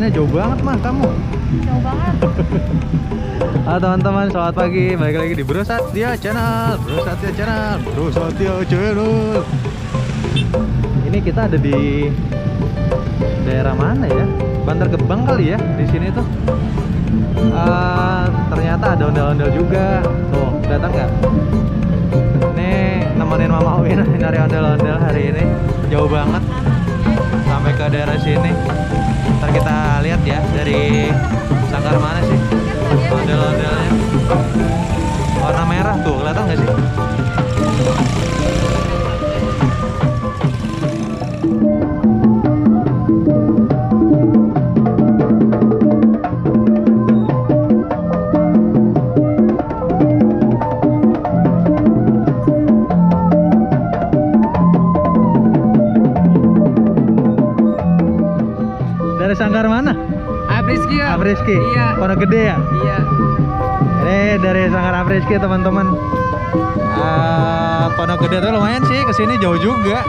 Jalannya jauh banget mah kamu. Jauh banget. Halo teman-teman, selamat pagi. Balik lagi di Bro Satya Channel. Bro Satya Channel. Bro Satya Channel. Ini kita ada di daerah mana ya? Bantar Gebang kali ya di sini tuh. Ternyata ada ondel-ondel juga. Tuh, kelihatan nggak? Nih nemenin Mama Win nyari ondel-ondel hari ini. Jauh banget sampai ke daerah sini. Ntar kita lihat ya dari sangkar mana sih ondel-ondelnya. Warna merah tuh, kelihatan nggak sih? Dari sangkar mana? Apriski ya? Apriski? Iya. Pondok Gede ya? Iya. Ini dari sangkar Apriski teman-teman. Pondok Gede tuh lumayan sih, kesini jauh juga.